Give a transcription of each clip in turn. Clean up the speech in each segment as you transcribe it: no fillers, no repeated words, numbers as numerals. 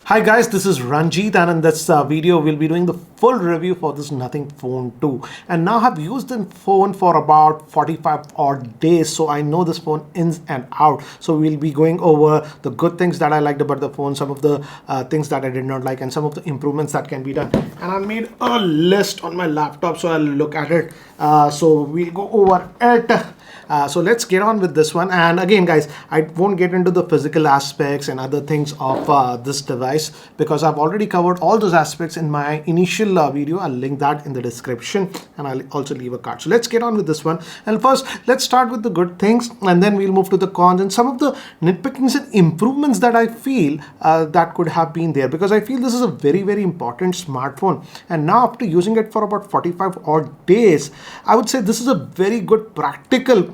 Hi guys, this is Ranjit, and in this video we'll be doing the full review for this Nothing Phone 2. And now I've used the phone for about 45 odd days, so I know this phone ins and out. So we'll be going over the good things that I liked about the phone, some of the things that I did not like, and some of the improvements that can be done. And I made a list on my laptop, so I'll look at it. So we'll go over it. So let's get on with this one. And again guys, I won't get into the physical aspects and other things of this device because I've already covered all those aspects in my initial video. I'll link that in the description and I'll also leave a card. So let's get on with this one. And first let's start with the good things and then we'll move to the cons and some of the nitpickings and improvements that I feel that could have been there, because I feel this is a very important smartphone. And now after using it for about 45 odd days, I would say this is a very good practical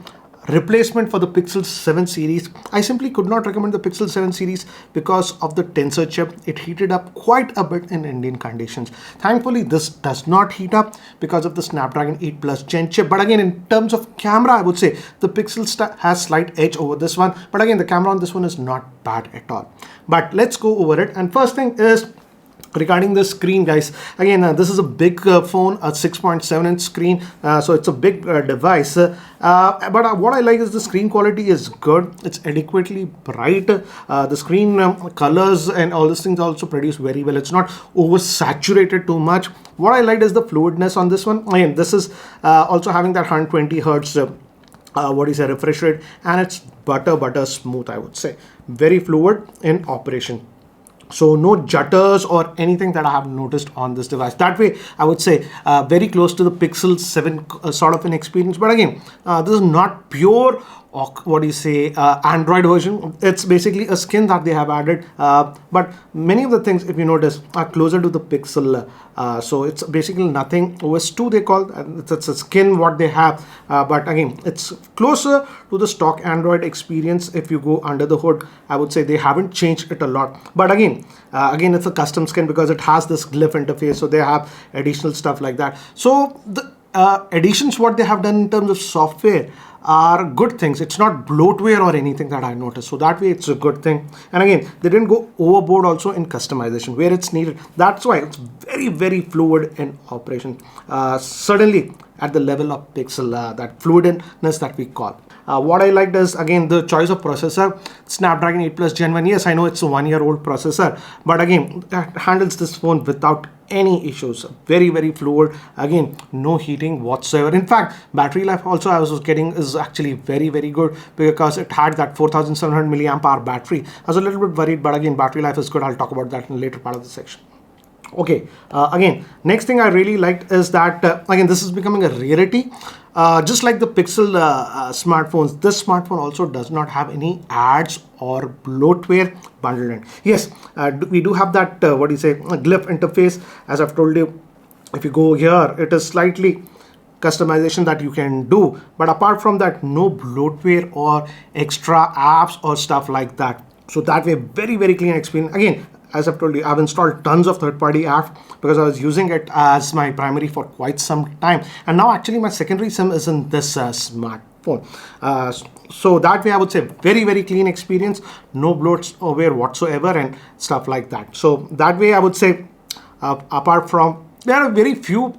replacement for the Pixel 7 series. I simply could not recommend the Pixel 7 series because of the tensor chip. It heated up quite a bit in Indian conditions. Thankfully, this does not heat up because of the Snapdragon 8 Plus Gen chip. But again, in terms of camera, I would say the Pixel has slight edge over this one. But again, the camera on this one is not bad at all. But let's go over it. And first thing is, regarding the screen guys, again this is a big phone, a 6.7-inch screen, so it's a big device, but what I like is the screen quality is good. It's adequately bright. The screen colors and all these things also produce very well. It's not oversaturated too much. What I liked is the fluidness on this one. Again, this is also having that 120 hertz refresh rate, and it's butter smooth. I would say very fluid in operation. So no jutters or anything that I have noticed on this device. That way, I would say very close to the Pixel 7 sort of an experience. But again, this is not pure Android version. It's basically a skin that they have added, but many of the things, if you notice, are closer to the Pixel, so it's basically nothing OS 2 they call. It's a skin what they have, but again, it's closer to the stock Android experience. If you go under the hood, I would say they haven't changed it a lot. But again, it's a custom skin because it has this glyph interface, so they have additional stuff like that. So the additions what they have done in terms of software are good things. It's not bloatware or anything that I noticed, so that way it's a good thing. And again, they didn't go overboard also in customization where it's needed. That's why it's very fluid in operation, certainly at the level of Pixel, that fluidness that we call. What I liked is, again, the choice of processor, Snapdragon 8 Plus Gen 1. Yes, I know it's a 1-year-old processor, but again, that handles this phone without any issues. Very fluid. Again, no heating whatsoever. In fact, battery life also I was getting is actually very good because it had that 4700 milliamp hour battery. I was a little bit worried, but again, battery life is good. I'll talk about that in the later part of the section. Okay, again, next thing I really liked is that again, this is becoming a rarity. Just like the Pixel smartphones, this smartphone also does not have any ads or bloatware bundled in. Yes, we do have that glyph interface. As I've told you, if you go here, it is slightly customization that you can do, but apart from that, no bloatware or extra apps or stuff like that. So that way, very clean experience. Again, as I've told you, I've installed tons of third-party apps because I was using it as my primary for quite some time. And now actually my secondary SIM is in this smartphone. So that way I would say very clean experience, no bloatware whatsoever and stuff like that. So that way I would say, apart from, there are very few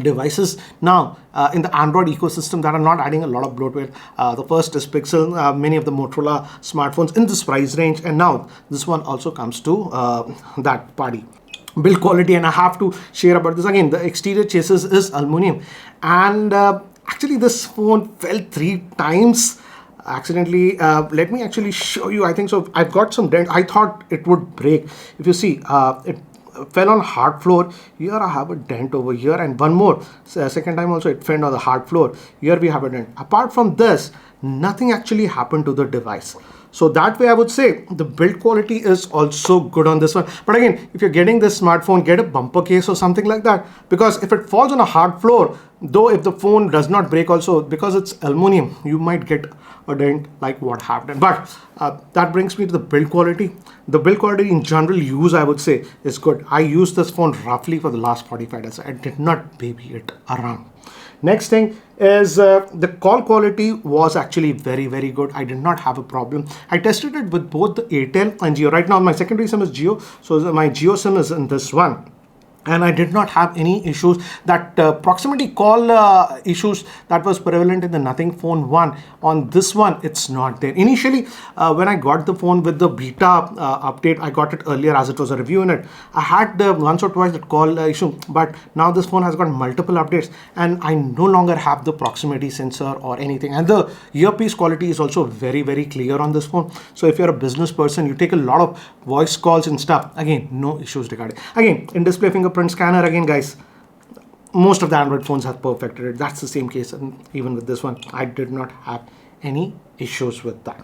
devices now in the Android ecosystem that are not adding a lot of bloatware. The first is Pixel, many of the Motorola smartphones in this price range, and now this one also comes to that party. Build quality, and I have to share about this again. The exterior chassis is aluminum, and actually this phone fell 3 times accidentally. Let me actually show you. I think so. I've got some dent. I thought it would break. If you see, it fell on hard floor. Here I have a dent over here, and one more. Second time also it fell on the hard floor. Here we have a dent. Apart from this, nothing actually happened to the device. So that way I would say the build quality is also good on this one. But again, if you're getting this smartphone, get a bumper case or something like that, because if it falls on a hard floor, though if the phone does not break also, because it's aluminum, you might get a dent like what happened. But that brings me to the build quality. The build quality in general use, I would say, is good. I used this phone roughly for the last 45 days. I did not baby it around. Next thing is the call quality was actually very good. I did not have a problem. I tested it with both the Airtel and Jio. Right now my secondary SIM is Jio, so my Jio SIM is in this one, and I did not have any issues. That proximity call issues that was prevalent in the Nothing Phone 1, on this one it's not there. Initially when I got the phone with the beta update, I got it earlier as it was a review in it, I had once or twice that call issue, but now this phone has got multiple updates and I no longer have the proximity sensor or anything, and the earpiece quality is also very clear on this phone. So if you're a business person, you take a lot of voice calls and stuff, again no issues regarding. Again, in display fingerprint scanner, again guys, most of the Android phones have perfected it. That's the same case, and even with this one I did not have any issues with that.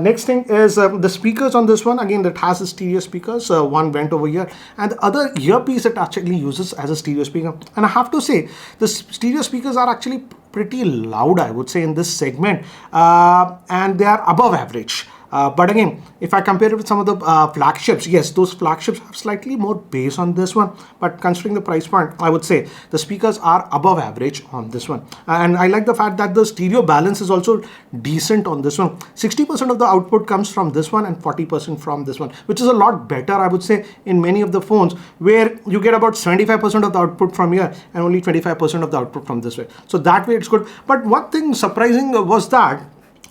Next thing is the speakers on this one. Again, that has a stereo speakers. One went over here, and the other earpiece it actually uses as a stereo speaker. And I have to say, the stereo speakers are actually pretty loud, I would say, in this segment, and they are above average. But again, if I compare it with some of the flagships, yes, those flagships have slightly more bass on this one. But considering the price point, I would say the speakers are above average on this one. And I like the fact that the stereo balance is also decent on this one. 60% of the output comes from this one and 40% from this one, which is a lot better, I would say, in many of the phones where you get about 75% of the output from here and only 25% of the output from this way. So that way it's good. But one thing surprising was that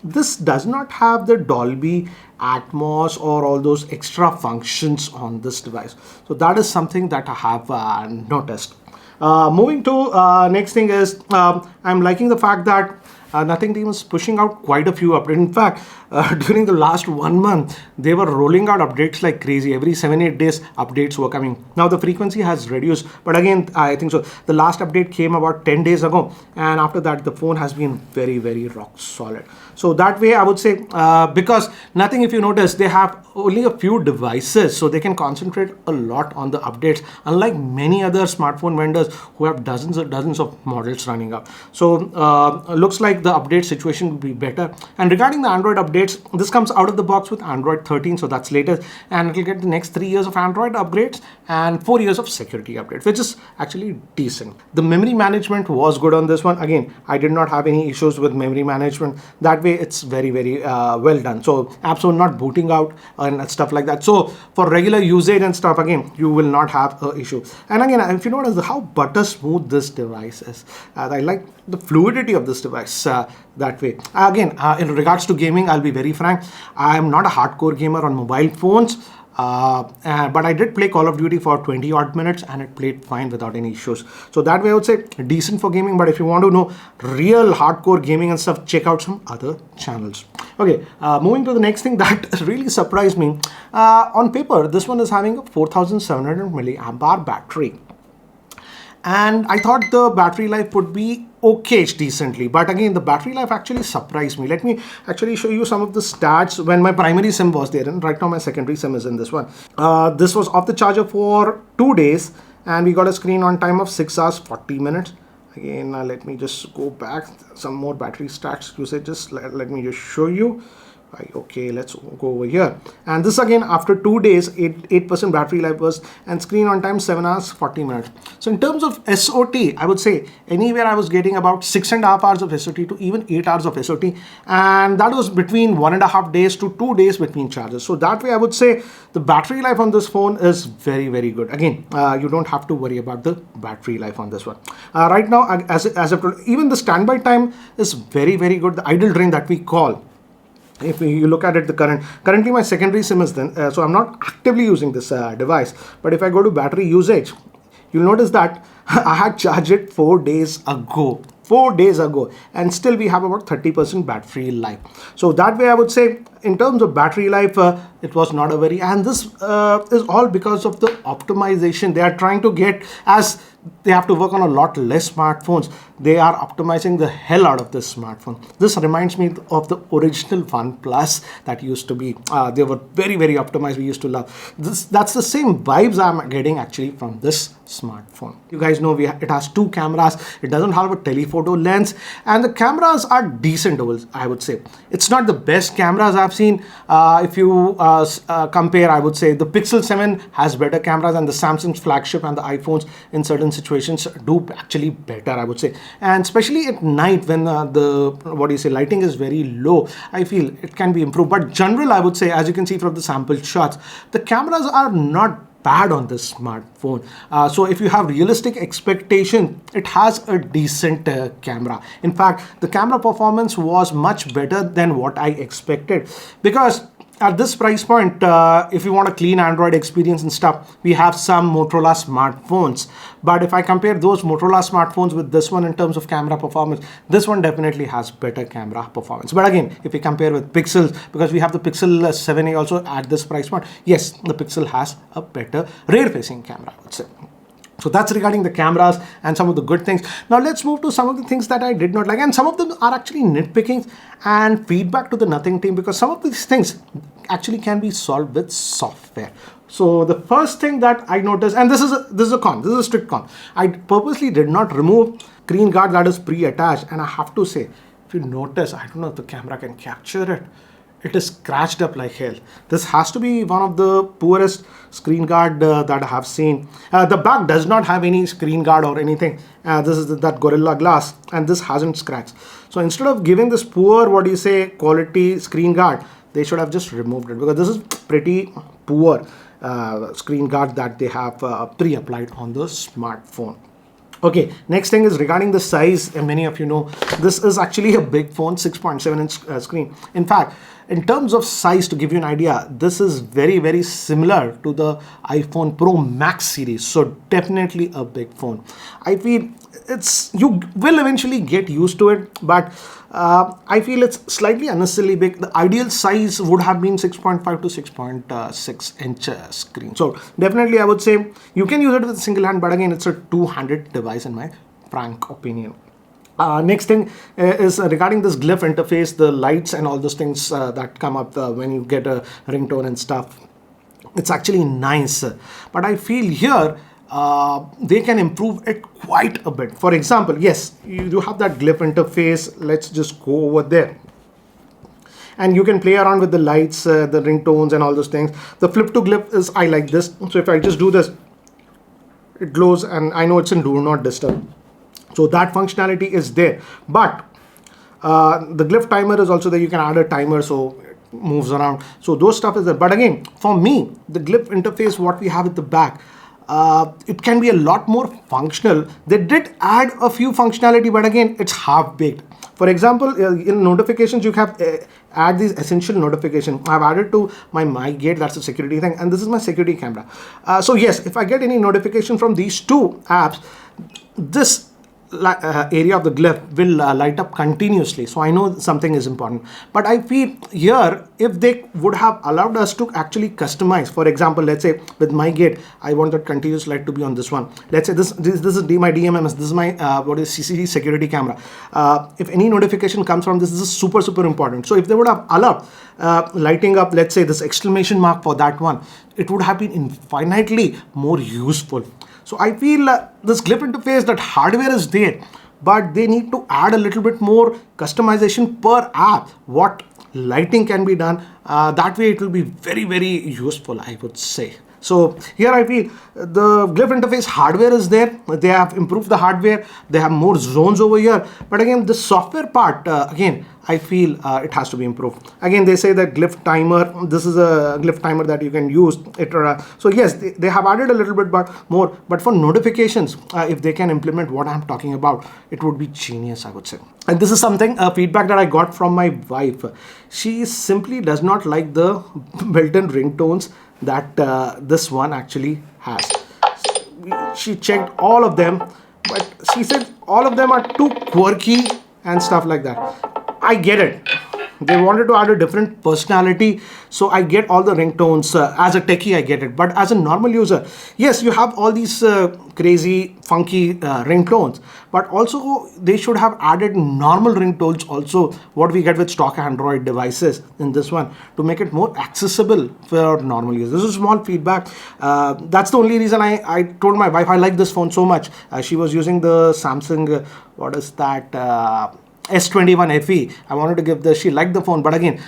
this does not have the Dolby, Atmos, or all those extra functions on this device. So that is something that I have noticed. Moving to next thing is I'm liking the fact that Nothing Team is pushing out quite a few updates. In fact, during the last 1 month, they were rolling out updates like crazy. Every 7-8 days, updates were coming. Now the frequency has reduced, but again, I think so. The last update came about 10 days ago, and after that, the phone has been very rock solid. So that way, I would say, because Nothing, if you notice, they have only a few devices, so they can concentrate a lot on the updates, unlike many other smartphone vendors who have dozens and dozens of models running up. So looks like the update situation will be better. And regarding the Android updates, this comes out of the box with Android 13, so that's latest, and it will get the next 3 years of Android upgrades and 4 years of security updates, which is actually decent. The memory management was good on this one. Again, I did not have any issues with memory management. That way, it's very well done. So apps are not booting out and stuff like that. So for regular usage and stuff, again, you will not have an issue. And again, if you notice how butter smooth this device is, I like the fluidity of this device that way. Again, in regards to gaming, I'll be very frank, I am not a hardcore gamer on mobile phones, but I did play Call of Duty for 20 odd minutes and it played fine without any issues. So that way I would say decent for gaming, but if you want to know real hardcore gaming and stuff, check out some other channels. Okay, moving to the next thing that really surprised me. On paper, this one is having a 4700 milliamp hour battery. And I thought the battery life would be okay decently, but again the battery life actually surprised me. Let me actually show you some of the stats when my primary SIM was there, and right now my secondary SIM is in this one. This was off the charger for 2 days and we got a screen on time of 6 hours 40 minutes. Again, let me just go back, some more battery stats usages. Let me just show you. Okay, let's go over here, and this again after 2 days, 8% battery life was, and screen on time 7 hours 40 minutes. So in terms of SOT, I would say anywhere I was getting about 6.5 hours of SOT to even 8 hours of SOT, and that was between 1.5 days to 2 days between charges. So that way I would say the battery life on this phone is very good. Again, you don't have to worry about the battery life on this one. Right now, as I've told, even the standby time is very good. The idle drain that we call, if you look at it, currently my secondary SIM is then, so I'm not actively using this device, but if I go to battery usage, you'll notice that I had charged it 4 days ago. 4 days ago, and still we have about 30% battery life. So that way I would say in terms of battery life, it was not a very, and this is all because of the optimization they are trying to get. As they have to work on a lot less smartphones, they are optimizing the hell out of this smartphone. This reminds me of the original OnePlus that used to be, they were very optimized. We used to love this. That's the same vibes I'm getting actually from this smartphone. You guys know it has 2 cameras, it doesn't have a telephoto lens, and the cameras are decent, I would say. It's not the best cameras I've seen, if you compare, I would say the Pixel 7 has better cameras, and the Samsung's flagship and the iPhones in certain situations do actually better, I would say. And especially at night when the lighting is very low, I feel it can be improved. But general, I would say, as you can see from the sample shots, the cameras are not bad on this smartphone. So if you have realistic expectation, it has a decent camera. In fact, the camera performance was much better than what I expected, because at this price point, if you want a clean Android experience and stuff, we have some Motorola smartphones. But if I compare those Motorola smartphones with this one in terms of camera performance, this one definitely has better camera performance. But again, if we compare with Pixels, because we have the Pixel 7a also at this price point, yes, the Pixel has a better rear-facing camera, I would say. So that's regarding the cameras and some of the good things. Now let's move to some of the things that I did not like, and some of them are actually nitpicking and feedback to the Nothing team, because some of these things actually can be solved with software. So the first thing that I noticed, and this is a con, this is a strict con. I purposely did not remove screen guard that is pre-attached, and I have to say, if you notice, I don't know if the camera can capture it. It is scratched up like hell. This has to be one of the poorest screen guard that I have seen. The back does not have any screen guard or anything. This is that Gorilla Glass, and this hasn't scratched. So instead of giving this poor, quality screen guard, they should have just removed it, because this is pretty poor screen guard that they have pre-applied on the smartphone. Okay, next thing is regarding the size, and many of you know this is actually a big phone, 6.7 inch screen. In fact, in terms of size, to give you an idea, this is very, very similar to the iPhone Pro Max series. So definitely a big phone. I feel you will eventually get used to it, but I feel it's slightly unnecessarily big. The ideal size would have been 6.5 to 6.6 inch screen. So definitely I would say you can use it with a single hand, but again, it's a two-handed device in my frank opinion. Next thing is regarding this glyph interface, the lights and all those things that come up when you get a ringtone and stuff. It's actually nice, but I feel here they can improve it quite a bit. For example, yes, you have that glyph interface. Let's just go over there, and you can play around with the lights, the ringtones and all those things. The flip to glyph is, I like this. So if I just do this, it glows, and I know it's in do not disturb. So that functionality is there, but the glyph timer is also there. You can add a timer so it moves around. So those stuff is there. But again, for me, the glyph interface, what we have at the back, it can be a lot more functional. They did add a few functionality, but again, it's half-baked. For example, in notifications, you have add these essential notifications. I've added to my gate, that's a security thing, and this is my security camera. So yes, if I get any notification from these two apps, this area of the glyph will light up continuously, so I know something is important. But I feel here, if they would have allowed us to actually customize, for example, let's say with my gate, I want that continuous light to be on this one. Let's say this is my DMMS, this is my CCD security camera. If any notification comes from this is super important. So if they would have allowed lighting up, let's say this exclamation mark for that one, it would have been infinitely more useful. So I feel this glyph interface, that hardware is there, but they need to add a little bit more customization per app. What lighting can be done, that way it will be very useful, I would say. So here I feel the glyph interface hardware is there. They have improved the hardware. They have more zones over here. But again, the software part, again, I feel it has to be improved. Again, they say that glyph timer, this is a glyph timer that you can use. So yes, they have added a little bit more. But for notifications, if they can implement what I'm talking about, it would be genius, I would say. And this is something, feedback that I got from my wife. She simply does not like the built-in ringtones that this one actually has. She checked all of them, but she said all of them are too quirky and stuff like that. I get it. They wanted to add a different personality, so I get all the ringtones. As a techie, I get it. But as a normal user, yes, you have all these crazy, funky ringtones. But also, they should have added normal ringtones also, what we get with stock Android devices in this one, to make it more accessible for normal users. This is small feedback. That's the only reason I told my wife I like this phone so much. She was using the Samsung, what is that? S21 FE. I wanted to give she liked the phone, but again,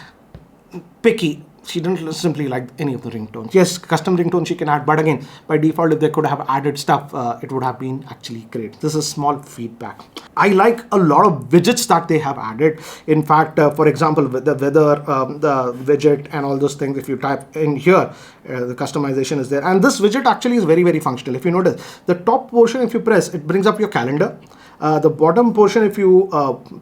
picky. She didn't simply like any of the ringtones. Yes, custom ringtones she can add, but again, by default, if they could have added stuff, it would have been actually great. This is small feedback. I like a lot of widgets that they have added. In fact, for example, with the weather, the widget and all those things, if you type in here, the customization is there. And this widget actually is very, very functional. If you notice, the top portion, if you press, it brings up your calendar. The bottom portion, if you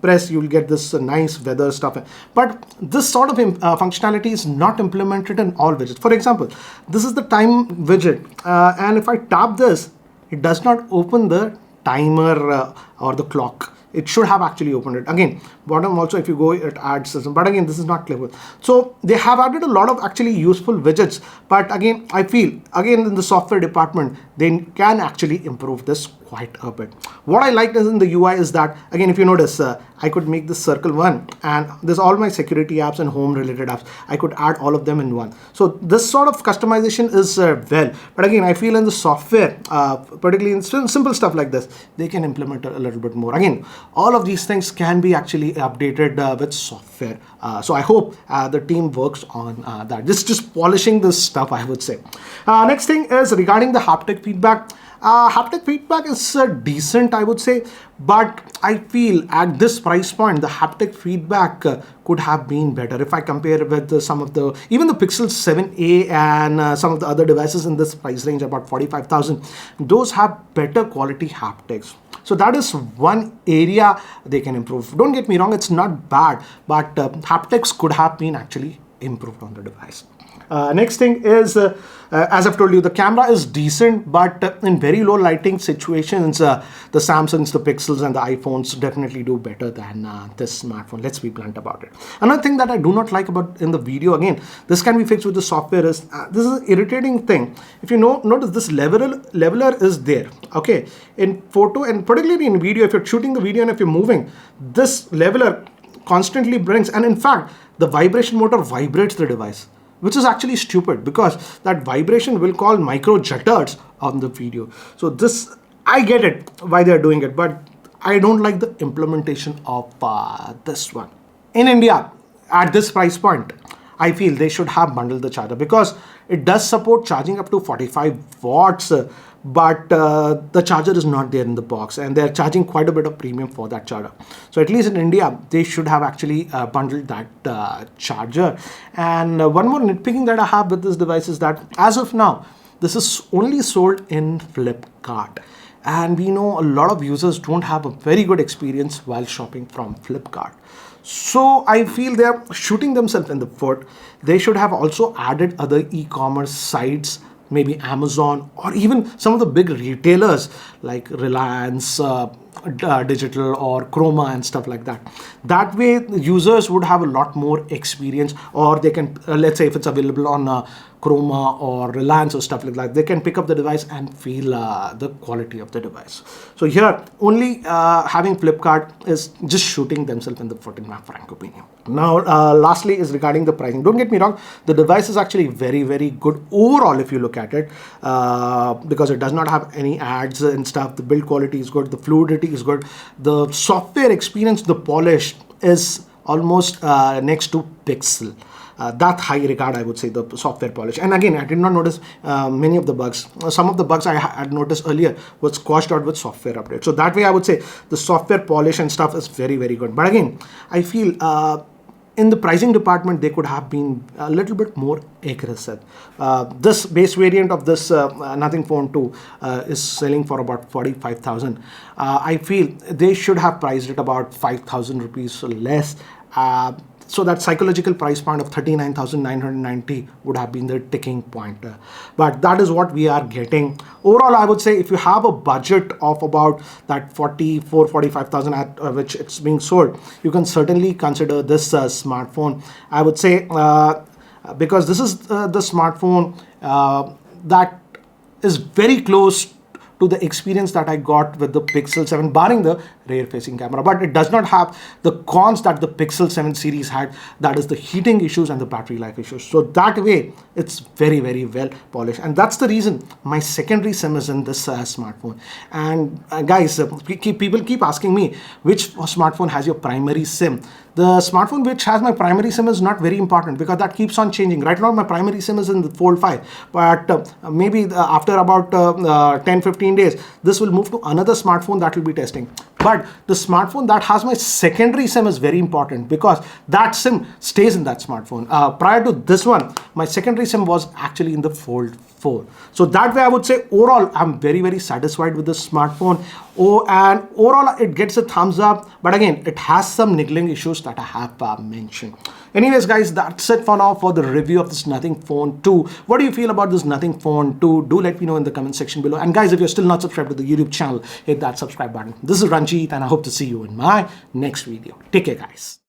press, you'll get this nice weather stuff. But this sort of functionality is not implemented in all widgets. For example, this is the time widget. And if I tap this, it does not open the timer or the clock. It should have actually opened it. Again, bottom also, if you go, it adds system. But again, this is not clever. So they have added a lot of actually useful widgets. But again, I feel, again, in the software department, they can actually improve this quite a bit. What I liked in the UI is that, again, if you notice, I could make this circle one, and there's all my security apps and home related apps. I could add all of them in one. So this sort of customization is well. But again, I feel in the software, particularly in simple stuff like this, they can implement a little bit more. Again, all of these things can be actually updated with software. So I hope the team works on that. Just polishing this stuff, I would say. Next thing is regarding the haptic feedback. Haptic feedback is decent, I would say, but I feel at this price point, the haptic feedback could have been better. If I compare with some of the, even the Pixel 7a and some of the other devices in this price range, about 45,000, those have better quality haptics. So that is one area they can improve. Don't get me wrong, it's not bad, but haptics could have been actually improved on the device. Next thing is, as I've told you, the camera is decent, but in very low lighting situations, the Samsungs, the Pixels and the iPhones definitely do better than this smartphone. Let's be blunt about it. Another thing that I do not like about in the video, again, this can be fixed with the software, is this is an irritating thing. If you notice, this leveler is there, okay? In photo and particularly in video, if you're shooting the video and if you're moving, this leveler constantly brings, and in fact, the vibration motor vibrates the device, which is actually stupid because that vibration will cause micro jitters on the video. So this, I get it why they're doing it, but I don't like the implementation of this one. In India, at this price point, I feel they should have bundled the charger because it does support charging up to 45 watts, but the charger is not there in the box and they're charging quite a bit of premium for that charger. So at least in India, they should have actually bundled that charger. And one more nitpicking that I have with this device is that as of now, this is only sold in Flipkart. And we know a lot of users don't have a very good experience while shopping from Flipkart. So I feel they're shooting themselves in the foot. They should have also added other e-commerce sites, maybe Amazon or even some of the big retailers like Reliance Digital or Chroma and stuff like that. That way users would have a lot more experience, or they can, let's say if it's available on Chroma or Reliance or stuff like that, they can pick up the device and feel the quality of the device. So here, only having Flipkart is just shooting themselves in the foot in my frank opinion. Now, lastly is regarding the pricing. Don't get me wrong, the device is actually very, very good overall if you look at it, because it does not have any ads and stuff. The build quality is good, the fluidity is good, the software experience, the polish is almost next to Pixel. That high regard, I would say, the software polish. And again, I did not notice many of the bugs. Some of the bugs I had noticed earlier was squashed out with software update. So that way I would say the software polish and stuff is very, very good. But again, I feel in the pricing department, they could have been a little bit more aggressive. This base variant of this Nothing Phone 2 is selling for about 45,000. I feel they should have priced it about 5,000 rupees less. So that psychological price point of 39,990 would have been the ticking point. But that is what we are getting. Overall, I would say if you have a budget of about that 45,000 at which it's being sold, you can certainly consider this smartphone. I would say because this is the smartphone that is very close to the experience that I got with the Pixel 7, barring the rear facing camera, but it does not have the cons that the Pixel 7 series had, that is the heating issues and the battery life issues. So that way it's very, very well polished, and that's the reason my secondary SIM is in this smartphone. And guys, people keep asking me which smartphone has your primary SIM. The smartphone which has my primary SIM is not very important because that keeps on changing. Right now my primary SIM is in the Fold 5, but maybe after about 10-15 days this will move to another smartphone that will be testing. But the smartphone that has my secondary SIM is very important because that SIM stays in that smartphone. Prior to this one, my secondary SIM was actually in the Fold 4. So that way I would say overall I'm very, very satisfied with this smartphone. Oh, and overall it gets a thumbs up, but again it has some niggling issues that I have mentioned. Anyways guys, that's it for now for the review of this Nothing Phone 2. What do you feel about this Nothing Phone 2? Do let me know in the comment section below. And guys, if you're still not subscribed to the YouTube channel, hit that subscribe button. This is Ranjit and I hope to see you in my next video. Take care guys.